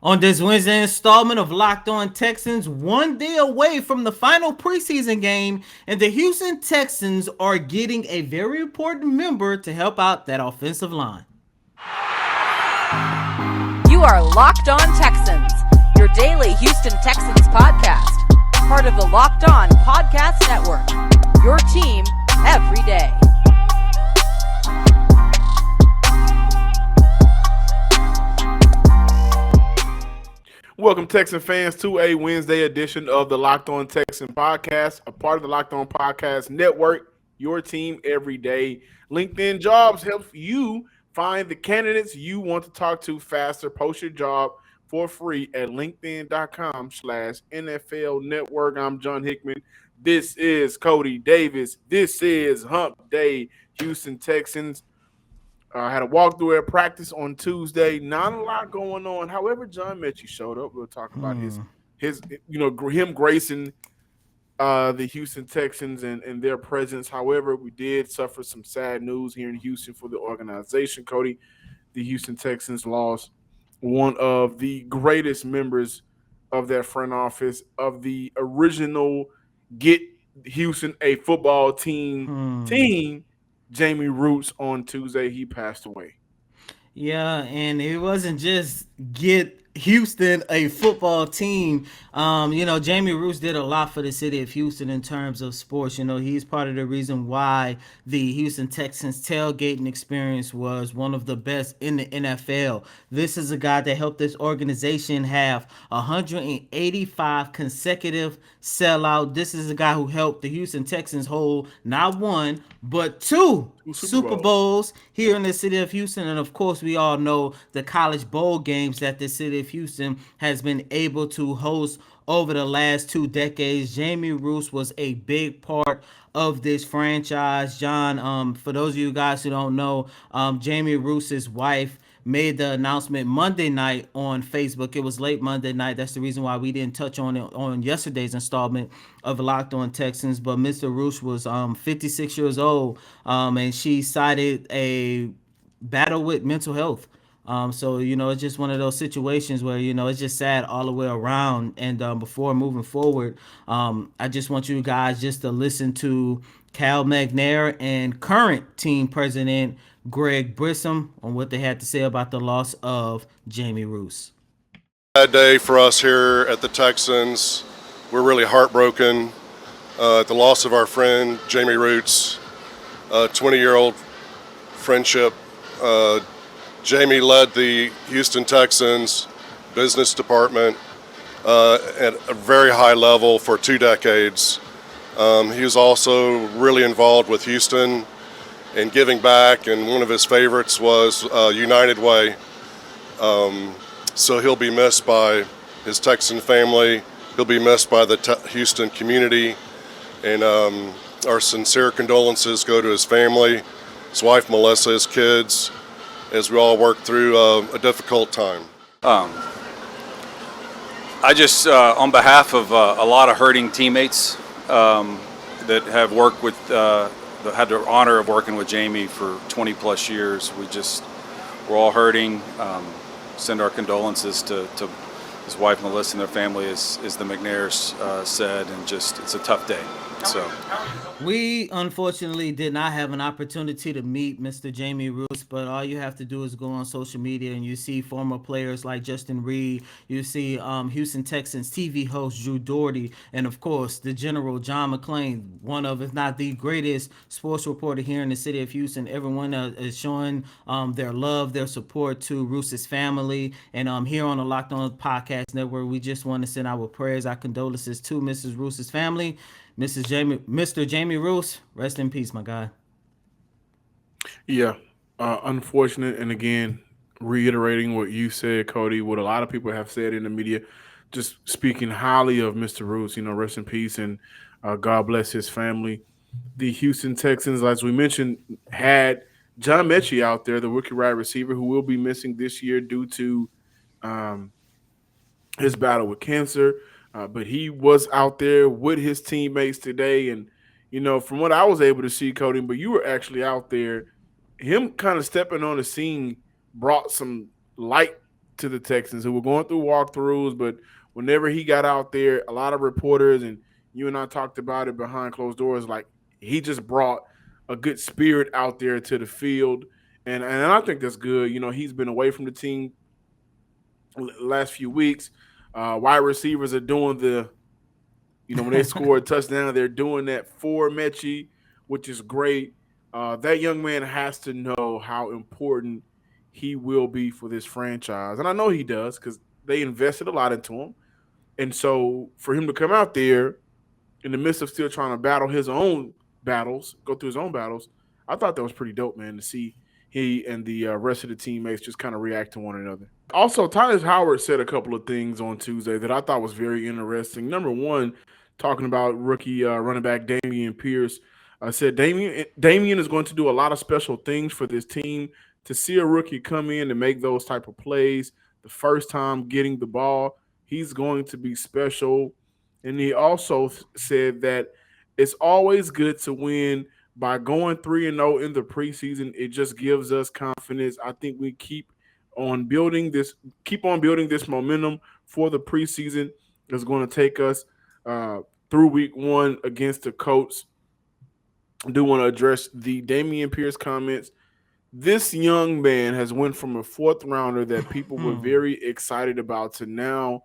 On this Wednesday installment of Locked On Texans, one day away from the final preseason game, and the Houston Texans are getting a very important member to help out that offensive line. You are Locked On Texans, your daily Houston Texans podcast, part of the Locked On Podcast Network, your team every day. Welcome, Texan fans, to a Wednesday edition of the Locked On Texan podcast, a part of the Locked On Podcast Network, your team every day. LinkedIn Jobs helps you find the candidates you want to talk to faster. Post your job for free at linkedin.com/NFL Network. I'm John Hickman. This is Cody Davis. This is Hump Day, Houston Texans. Had a walkthrough at practice on Tuesday. Not a lot going on. However, John Metchie showed up. We'll talk about him gracing the Houston Texans and their presence. However, we did suffer some sad news here in Houston for the organization. Cody, the Houston Texans lost one of the greatest members of that front office, of the original Get Houston a Football team. Jamie Roots on Tuesday. He passed away. Yeah, and it wasn't just get Houston a football team. Jamie Roos did a lot for the city of Houston in terms of sports. He's part of the reason why the Houston Texans tailgating experience was one of the best in the NFL. This is a guy that helped this organization have 185 consecutive sellout. This is a guy who helped the Houston Texans hold not one, but two Super Bowls here in the city of Houston. And of course, we all know the college bowl games that the city of Houston has been able to host over the last 2 decades. Jamie Roos was a big part of this franchise. John, for those of you guys who don't know, Jamie Roos's wife made the announcement Monday night on Facebook. It was late Monday night. That's the reason why we didn't touch on it on yesterday's installment of Locked On Texans. But Mr. Roos was 56 years old, and she cited a battle with mental health. So it's just one of those situations where it's just sad all the way around. And before moving forward, I just want you guys just to listen to Cal McNair and current team president Greg Brissom on what they had to say about the loss of Jamie Roos. Bad day for us here at the Texans. We're really heartbroken at the loss of our friend Jamie Roots, 20-year-old friendship. Jamie led the Houston Texans business department at a very high level for 2 decades. He was also really involved with Houston and giving back, and one of his favorites was United Way. So he'll be missed by his Texan family. He'll be missed by the Houston community, and our sincere condolences go to his family, his wife Melissa, his kids, as we all work through a difficult time. I just, on behalf of a lot of hurting teammates that have worked with, had the honor of working with Jamie for 20 plus years, we're all hurting. Send our condolences to his wife Melissa and their family, as the McNairs said, and it's a tough day. So we unfortunately did not have an opportunity to meet Mr. Jamie Roos, but all you have to do is go on social media and you see former players like Justin Reed, you see Houston Texans TV host Drew Doherty, and of course the General John McClain, one of, if not the greatest sports reporter here in the city of Houston. Everyone is showing their love, their support to Roos's family, and here on the Locked On Podcast Network, we just want to send our prayers, our condolences to Mrs. Roos's family. Mr. Jamie Roos, rest in peace, my guy. Yeah, unfortunate. And again, reiterating what you said, Cody, what a lot of people have said in the media, just speaking highly of Mr. Roos, rest in peace, and God bless his family. The Houston Texans, as we mentioned, had John Metchie out there, the rookie wide receiver, who will be missing this year due to his battle with cancer. But he was out there with his teammates today. And, from what I was able to see, Cody, but you were actually out there, him kind of stepping on the scene brought some light to the Texans who were going through walkthroughs, but whenever he got out there, a lot of reporters and you and I talked about it behind closed doors, like he just brought a good spirit out there to the field. And I think that's good. You know, he's been away from the team last few weeks. Wide receivers are doing when they score a touchdown, they're doing that for Metchie, which is great. That young man has to know how important he will be for this franchise. And I know he does because they invested a lot into him. And so for him to come out there in the midst of still trying to battle his own battles, go through his own battles, I thought that was pretty dope, man, to see he and the rest of the teammates just kind of react to one another. Also, Tyler Howard said a couple of things on Tuesday that I thought was very interesting. Number one, talking about rookie running back Dameon Pierce, said Dameon is going to do a lot of special things for this team. To see a rookie come in and make those type of plays the first time getting the ball, he's going to be special. And he also said that it's always good to win by going 3-0 in the preseason. It just gives us confidence. I think we keep on building this momentum for the preseason. It's going to take us through week one against the Colts. I do want to address the Dameon Pierce comments. This young man has went from a fourth rounder that people were very excited about to now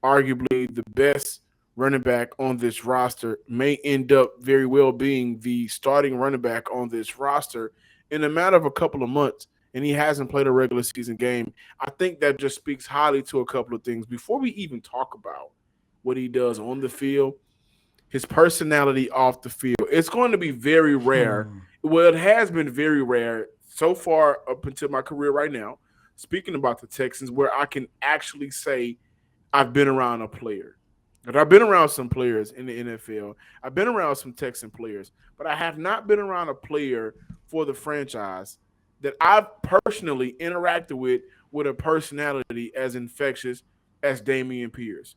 arguably the best running back on this roster, may end up very well being the starting running back on this roster in a matter of a couple of months, and he hasn't played a regular season game. I think that just speaks highly to a couple of things. Before we even talk about what he does on the field, his personality off the field, it's going to be very rare. Well, it has been very rare so far up until my career right now, speaking about the Texans, where I can actually say I've been around a player. And I've been around some players in the NFL. I've been around some Texan players, but I have not been around a player for the franchise that I've personally interacted with a personality as infectious as Dameon Pierce,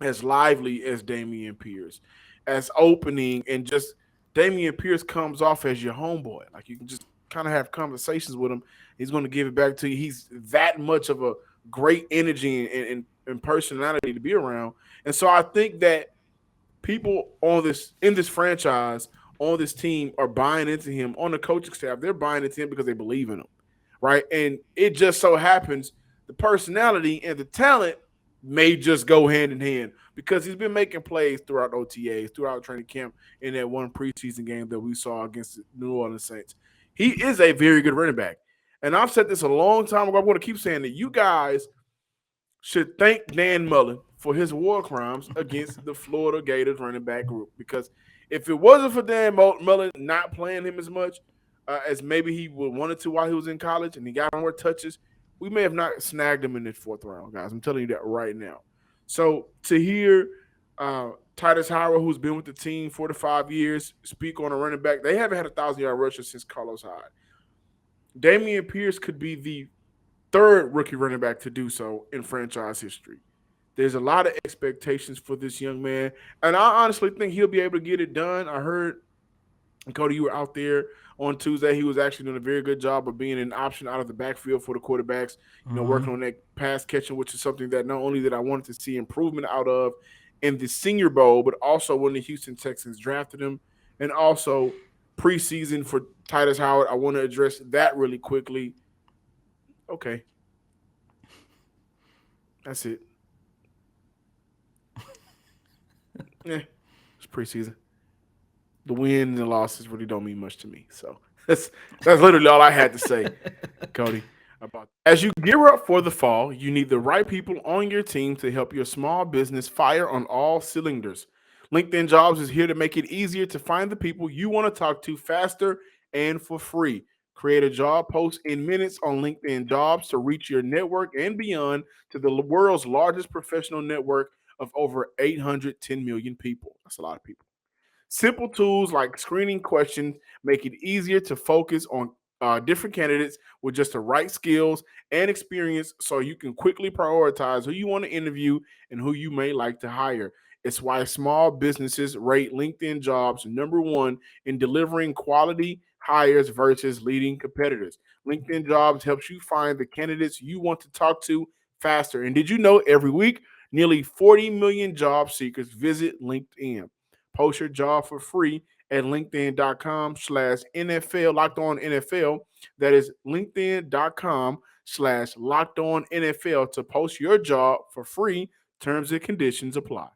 as lively as Dameon Pierce, as opening, and just Dameon Pierce comes off as your homeboy. Like, you can just kind of have conversations with him. He's going to give it back to you. He's that much of a great energy and personality to be around. And so I think that people in this franchise, on this team, are buying into him. On the coaching staff, they're buying into him because they believe in him, right? And it just so happens the personality and the talent may just go hand in hand because he's been making plays throughout OTAs, throughout training camp, in that one preseason game that we saw against the New Orleans Saints. He is a very good running back. And I've said this a long time ago. I'm going to keep saying that you guys should thank Dan Mullen for his war crimes against the Florida Gators running back group. Because if it wasn't for Dan Mullen not playing him as much as maybe he would wanted to while he was in college and he got more touches, we may have not snagged him in the fourth round, guys. I'm telling you that right now. So to hear Titus Howard, who's been with the team 4 to 5 years, speak on a running back, they haven't had a 1,000-yard rusher since Carlos Hyde. Dameon Pierce could be the third rookie running back to do so in franchise history. There's a lot of expectations for this young man, and I honestly think he'll be able to get it done. I heard, Cody, you were out there on Tuesday. He was actually doing a very good job of being an option out of the backfield for the quarterbacks, working on that pass catching, which is something that not only did I wanted to see improvement out of in the Senior Bowl, but also when the Houston Texans drafted him, and also preseason for Titus Howard. I want to address that really quickly. Okay. That's it. Yeah, it's preseason. The wins and losses really don't mean much to me. So that's literally all I had to say, Cody. About as you gear up for the fall, you need the right people on your team to help your small business fire on all cylinders. LinkedIn Jobs is here to make it easier to find the people you want to talk to faster and for free. Create a job post in minutes on LinkedIn Jobs to reach your network and beyond to the world's largest professional network of over 810 million people. That's a lot of people. Simple tools like screening questions make it easier to focus on different candidates with just the right skills and experience so you can quickly prioritize who you want to interview and who you may like to hire. It's why small businesses rate LinkedIn Jobs #1 in delivering quality hires versus leading competitors. LinkedIn Jobs helps you find the candidates you want to talk to faster. And did you know every week, nearly 40 million job seekers visit LinkedIn? Post your job for free at linkedin.com/NFL, locked on NFL. That is linkedin.com/locked on NFL to post your job for free. Terms and conditions apply.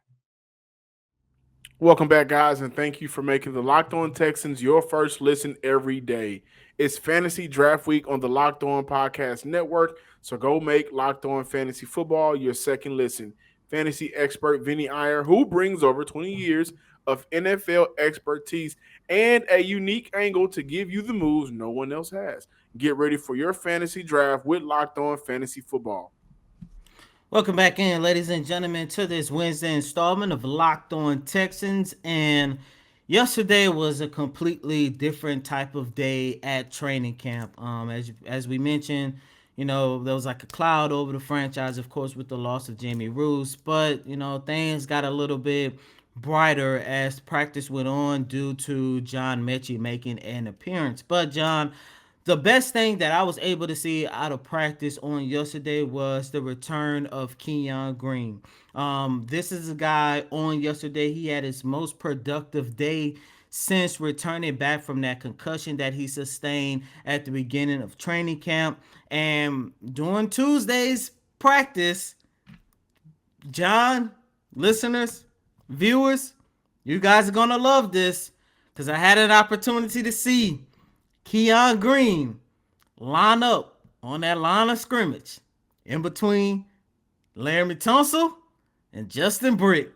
Welcome back, guys, and thank you for making the Locked On Texans your first listen every day. It's Fantasy Draft Week on the Locked On Podcast Network, so go make Locked On Fantasy Football your second listen. Fantasy expert Vinny Iyer, who brings over 20 years of NFL expertise and a unique angle to give you the moves no one else has. Get ready for your fantasy draft with Locked On Fantasy Football. Welcome back in, ladies and gentlemen, to this Wednesday installment of Locked On Texans. And yesterday was a completely different type of day at training camp. As we mentioned, there was like a cloud over the franchise, of course, with the loss of Jamie Roos. But things got a little bit brighter as practice went on due to John Metchie making an appearance. But John, the best thing that I was able to see out of practice on yesterday was the return of Keon Green. This is a guy on yesterday. He had his most productive day since returning back from that concussion that he sustained at the beginning of training camp. And during Tuesday's practice, John, listeners, viewers, you guys are going to love this because I had an opportunity to see Keon Green line up on that line of scrimmage in between Laramie Tunsil and Justin Britt.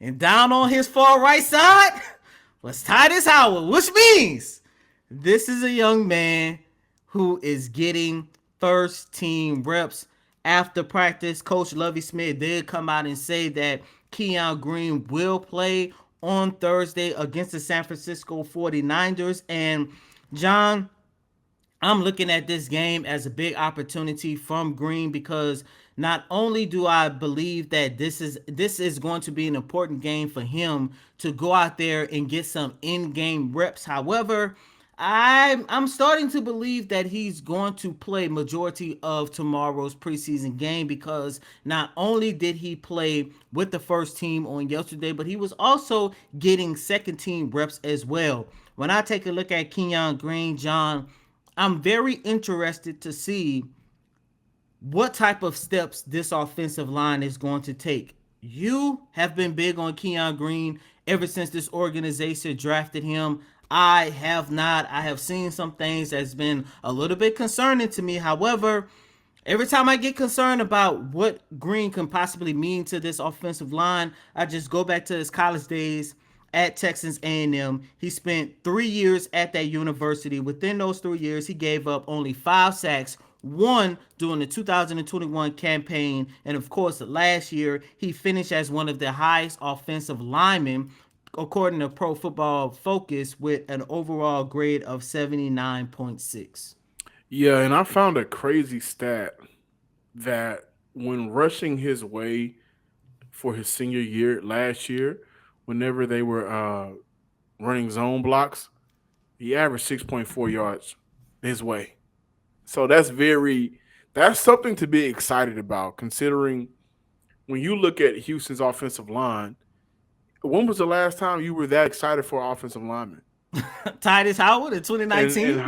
And down on his far right side was Titus Howard, which means this is a young man who is getting first team reps. After practice, Coach Lovie Smith did come out and say that Keon Green will play on Thursday against the San Francisco 49ers. And John, I'm looking at this game as a big opportunity from Green because not only do I believe that this is going to be an important game for him to go out there and get some in-game reps. However, I'm starting to believe that he's going to play majority of tomorrow's preseason game because not only did he play with the first team on yesterday, but he was also getting second team reps as well. When I take a look at Keon Green, John, I'm very interested to see what type of steps this offensive line is going to take. You have been big on Keon Green ever since this organization drafted him. I have not. I have seen some things that's been a little bit concerning to me. However, every time I get concerned about what Green can possibly mean to this offensive line, I just go back to his college days at Texas A&M. He spent 3 years at that university. Within those 3 years, he gave up only 5 sacks, one during the 2021 campaign. And of course, last year, he finished as one of the highest offensive linemen, according to Pro Football Focus, with an overall grade of 79.6. Yeah, and I found a crazy stat that when rushing his way for his senior year last year, whenever they were running zone blocks, he averaged 6.4 yards his way. So that's something to be excited about, considering when you look at Houston's offensive line. When was the last time you were that excited for an offensive lineman? Titus Howard in 2019.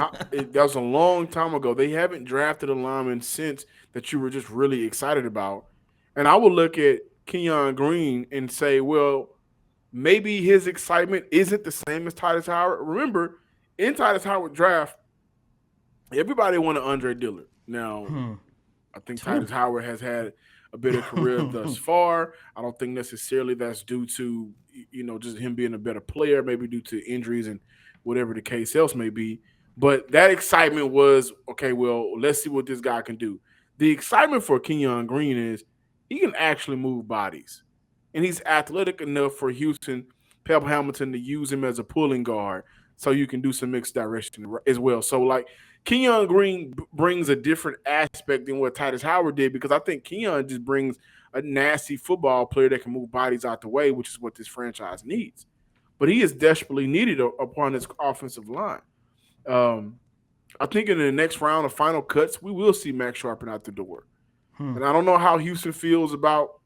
That was a long time ago. They haven't drafted a lineman since that you were just really excited about. And I would look at Keon Green and say, well, maybe his excitement isn't the same as Titus Howard. Remember, in Titus Howard draft, everybody wanted Andre Dillard. Now, I think Titus Howard has had a better career thus far. I don't think necessarily that's due to, just him being a better player, maybe due to injuries and whatever the case else may be. But that excitement was, okay, well, let's see what this guy can do. The excitement for Keon Green is he can actually move bodies. And he's athletic enough for Houston, Pep Hamilton, to use him as a pulling guard so you can do some mixed direction as well. So, like, Keon Green brings a different aspect than what Titus Howard did, because I think Keon just brings a nasty football player that can move bodies out the way, which is what this franchise needs. But he is desperately needed upon this offensive line. Um, I think in the next round of final cuts, we will see Max Sharpen out the door. And I don't know how Houston feels about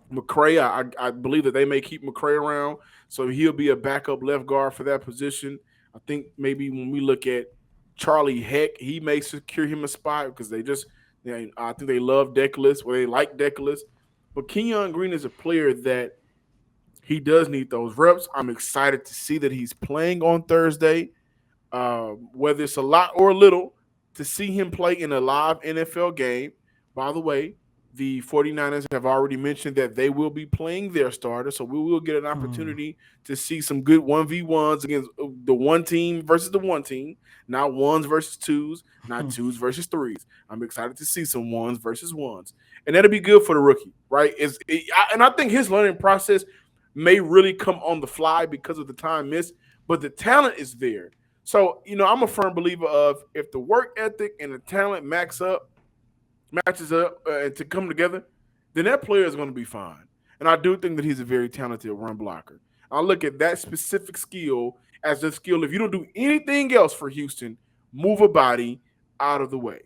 McCray. I believe that they may keep McCray around, so he'll be a backup left guard for that position. I think maybe when we look at Charlie Heck, he may secure him a spot because I think they love Deculus or they like Deculus. But Keon Green is a player that he does need those reps. I'm excited to see that he's playing on Thursday, whether it's a lot or a little, to see him play in a live NFL game. By the way, the 49ers have already mentioned that they will be playing their starter, so we will get an opportunity to see some good 1v1s against the one team versus the one team, not ones versus twos, not twos versus threes. I'm excited to see some ones versus ones, and that'll be good for the rookie, right? And I think his learning process may really come on the fly because of the time missed, but the talent is there. So, I'm a firm believer of if the work ethic and the talent matches up and to come together, then that player is going to be fine. And I do think that he's a very talented run blocker. I look at that specific skill as the skill. If you don't do anything else for Houston, move a body out of the way.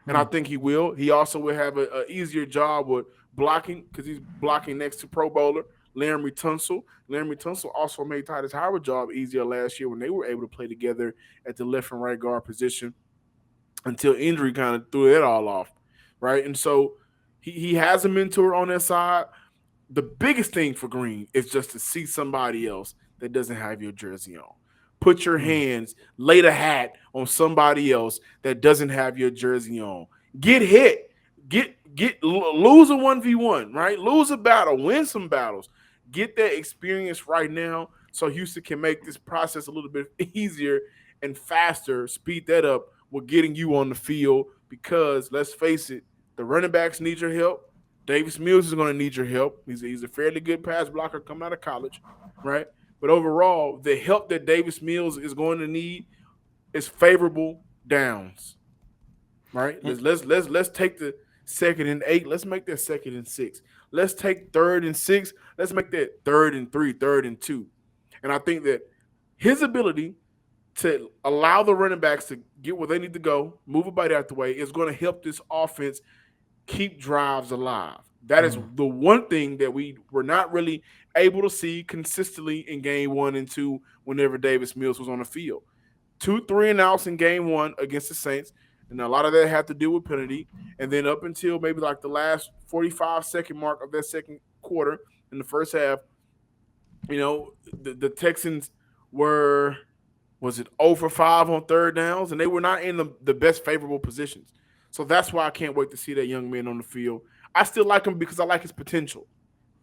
And I think he will. He also will have an easier job with blocking because he's blocking next to Pro Bowler Larry Tunsil. Larry Tunsil also made Titus Howard's job easier last year when they were able to play together at the left and right guard position until injury kind of threw it all off, right? And so he has a mentor on that side. The biggest thing for Green is just to see somebody else that doesn't have your jersey on. Put your hands, lay the hat on somebody else that doesn't have your jersey on. Get hit. Lose a 1v1, right? Lose a battle, win some battles. Get that experience right now so Houston can make this process a little bit easier and faster, speed that up with getting you on the field because let's face it, the running backs need your help. Davis Mills is going to need your help. He's a fairly good pass blocker coming out of college, right? But overall, the help that Davis Mills is going to need is favorable downs, right? Let's take the 2nd and 8. Let's make that 2nd and 6. Let's take 3rd and 6. Let's make that 3rd and 3, 3rd and 2. And I think that his ability to allow the running backs to get where they need to go, move a body out the way, is going to help this offense keep drives alive. That is the one thing that we were not really able to see consistently in game 1 and 2 whenever Davis Mills was on the field. 2 3-and-outs in game 1 against the Saints, and a lot of that had to do with penalty. And then up until maybe like the last 45-second mark of that second quarter in the first half, the Texans were, was it 0 for 5 on 3rd downs, and they were not in the best favorable positions. So that's why I can't wait to see that young man on the field. I still like him because I like his potential,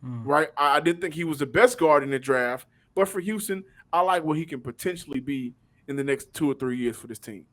right? I didn't think he was the best guard in the draft, but for Houston, I like what he can potentially be in the next 2 or 3 years for this team.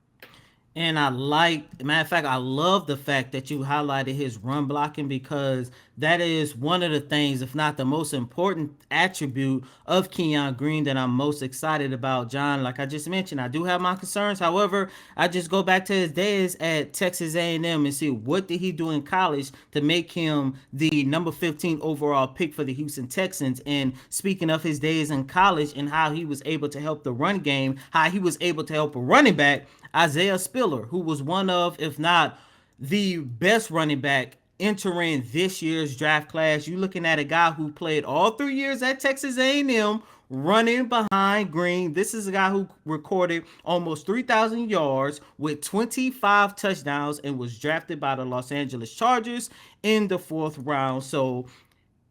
And matter of fact, I love the fact that you highlighted his run blocking because that is one of the things, if not the most important attribute of Keon Green that I'm most excited about, John. Like I just mentioned, I do have my concerns. However, I just go back to his days at Texas A&M and see what did he do in college to make him the number 15 overall pick for the Houston Texans. And speaking of his days in college and how he was able to help the run game, how he was able to help a running back, Isaiah Spiller, who was one of, if not the best running back entering this year's draft class. You're looking at a guy who played all 3 years at Texas A&M, running behind Green. This is a guy who recorded almost 3,000 yards with 25 touchdowns and was drafted by the Los Angeles Chargers in the 4th round. So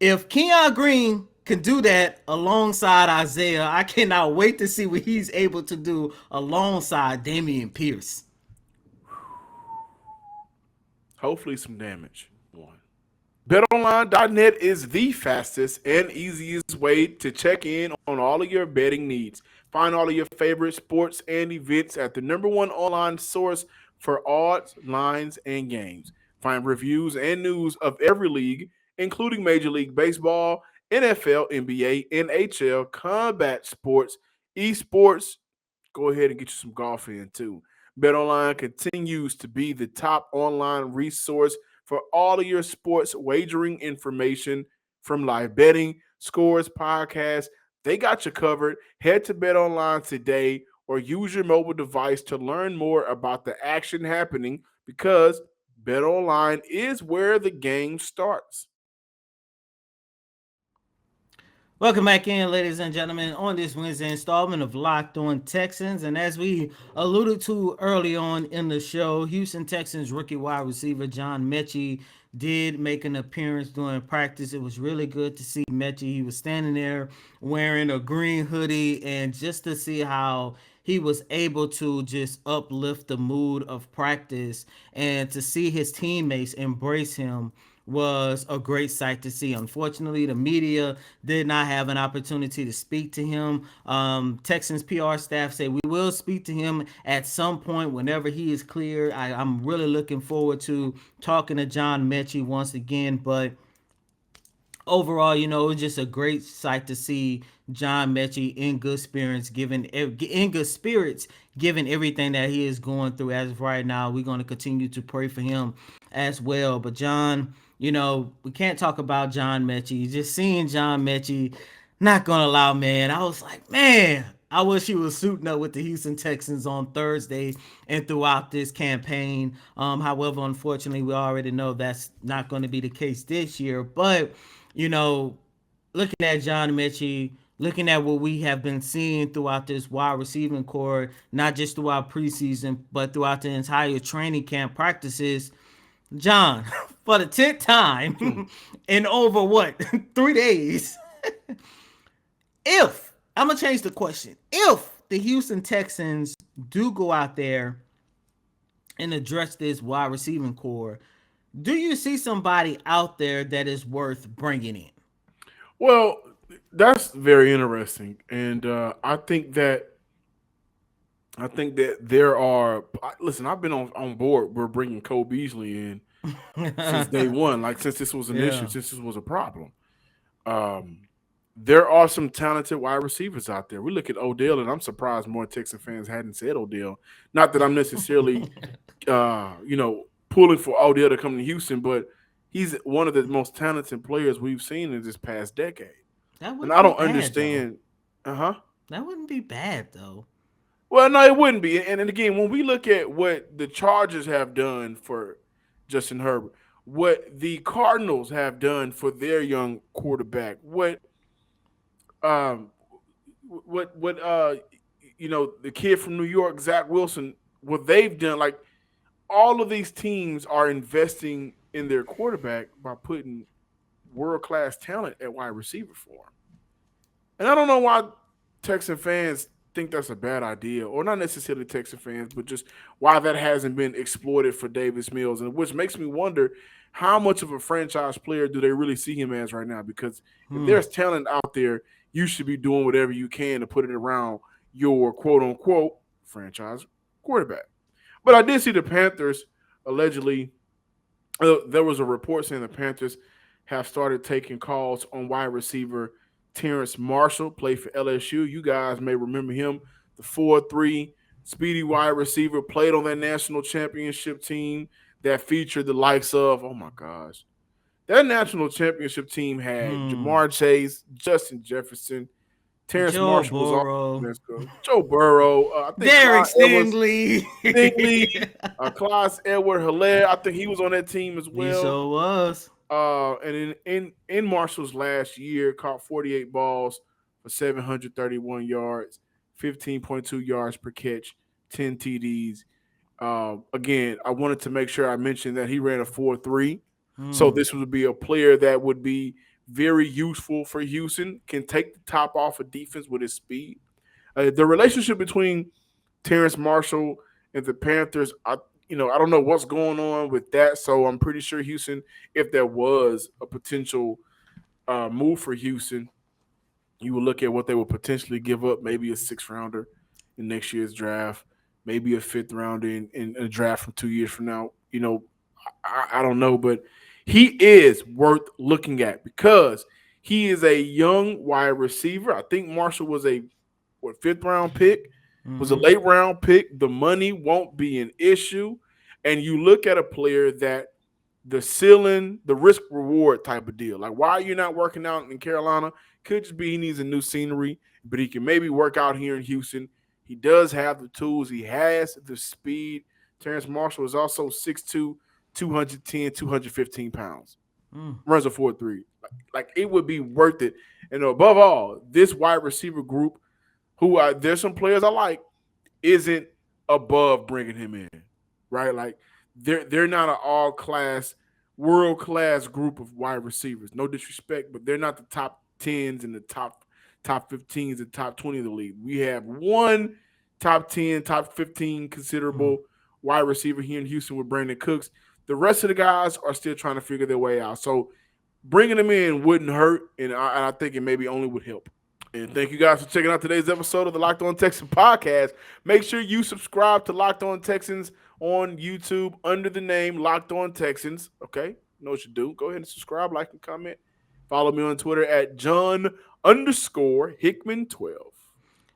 if Keon Green can do that alongside Isaiah, I cannot wait to see what he's able to do alongside Dameon Pierce. Hopefully some damage. One. BetOnline.net is the fastest and easiest way to check in on all of your betting needs. Find all of your favorite sports and events at the #1 online source for odds, lines, and games. Find reviews and news of every league, including Major League Baseball, NFL, NBA, NHL, combat sports, esports. Go ahead and get you some golf in too. BetOnline continues to be the top online resource for all of your sports wagering information from live betting, scores, podcasts. They got you covered. Head to BetOnline today or use your mobile device to learn more about the action happening because BetOnline is where the game starts. Welcome back in, ladies and gentlemen, on this Wednesday installment of Locked On Texans. And as we alluded to early on in the show, Houston Texans rookie wide receiver John Metchie did make an appearance during practice. It was really good to see Metchie. He was standing there wearing a green hoodie, and just to see how he was able to just uplift the mood of practice and to see his teammates embrace him was a great sight to see. Unfortunately, the media did not have an opportunity to speak to him. Texans PR staff say we will speak to him at some point whenever he is cleared. I'm really looking forward to talking to John Metchie once again, but overall, it was just a great sight to see John Metchie in good spirits, given everything that he is going through as of right now. We're going to continue to pray for him as well. But John, we can't talk about John Metchie. Just seeing John Metchie, not gonna lie, man. I was like, man, I wish he was suiting up with the Houston Texans on Thursday and throughout this campaign. However, unfortunately, we already know that's not going to be the case this year. But you know, looking at John Metchie, looking at what we have been seeing throughout this wide receiving core, not just throughout preseason, but throughout the entire training camp practices, John, for the 10th time in over what, 3 days, if, I'm going to change the question, if the Houston Texans do go out there and address this wide receiving core, do you see somebody out there that is worth bringing in? Well, that's very interesting, and I think that there are. Listen, I've been on board. We're bringing Cole Beasley in since day one, like since this was an issue, Yeah. since this was a problem. Um, there are some talented wide receivers out there. We look at Odell, and I'm surprised more Texan fans hadn't said Odell. Not that I'm necessarily, pulling for Odell to come to Houston, but he's one of the most talented players we've seen in this past decade. That And wouldn't I be don't bad, though. understand. Uh huh. That wouldn't be bad, though. Well, no, it wouldn't be. And again, when we look at what the Chargers have done for Justin Herbert, what the Cardinals have done for their young quarterback, um what the kid from New York, Zach Wilson, what they've done, like all of these teams are investing in their quarterback by putting world class talent at wide receiver for him. And I don't know why Texan fans think that's a bad idea, or not necessarily Texan fans, but just why that hasn't been exploited for Davis Mills, and which makes me wonder how much of a franchise player do they really see him as right now? Because if Hmm. there's talent out there, you should be doing whatever you can to put it around your quote unquote franchise quarterback. But I did see the Panthers allegedly. There was a report saying the Panthers have started taking calls on wide receiver Terrence Marshall, played for LSU. You guys may remember him, the 4-3 speedy wide receiver, played on that national championship team that featured the likes of, oh my gosh, that national championship team had Hmm. Jamar Chase, Justin Jefferson, Terrence Joe Marshall was also Burrow. let's go. Joe Burrow, I think Derek Clyde Edwards Stingley. Stingley, Clyde Edward Hilaire, I think he was on that team as He well. sure was. And in Marshall's last year, caught 48 balls for 731 yards, 15.2 yards per catch, 10 TDs. Again, I wanted to make sure I mentioned that he ran a 4-3. So Hmm. this would be a player that would be very useful for Houston, can take the top off of defense with his speed. The relationship between Terrence Marshall and the Panthers, I don't know what's going on with that. So I'm pretty sure Houston, if there was a potential move for Houston, you would look at what they would potentially give up, maybe a sixth rounder in next year's draft, maybe a fifth rounder in a draft from 2 years from now. I don't know, but he is worth looking at because he is a young wide receiver. I think Marshall was a fifth round pick, was a Hmm. late round pick. The money won't be an issue. And you look at a player that the ceiling, the risk reward type of deal. Like, why are you not working out in Carolina? Could just be he needs a new scenery, but he can maybe work out here in Houston, He does have the tools. He has the speed. Terrence Marshall is also 6'2", 210, 215 pounds. Runs a 4.3. Like it would be worth it. And above all, this wide receiver group, there's some players I like, isn't above bringing him in, right? Like they're not an all class, world class group of wide receivers. No disrespect, but they're not the top tens and the top 15s and top 20 of the league. We have one top 10, top 15 considerable wide receiver here in Houston with Brandon Cooks. The rest of the guys are still trying to figure their way out. So bringing them in wouldn't hurt, and I think it maybe only would help. And thank you guys for checking out today's episode of the Locked On Texans podcast. Make sure you subscribe to Locked On Texans on YouTube under the name Locked On Texans. Okay, you know what you do. Go ahead and subscribe, like, and comment. Follow me on Twitter at John_Hickman12.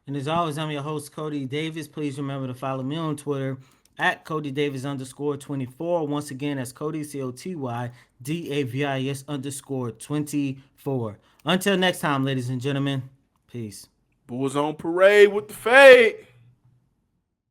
And as always, I'm your host, Cody Davis. Please remember to follow me on Twitter at CodyDavis_24. Once again, that's Cody, COTYDAVIS_24. Until next time, ladies and gentlemen, peace. Bulls on parade with the fade.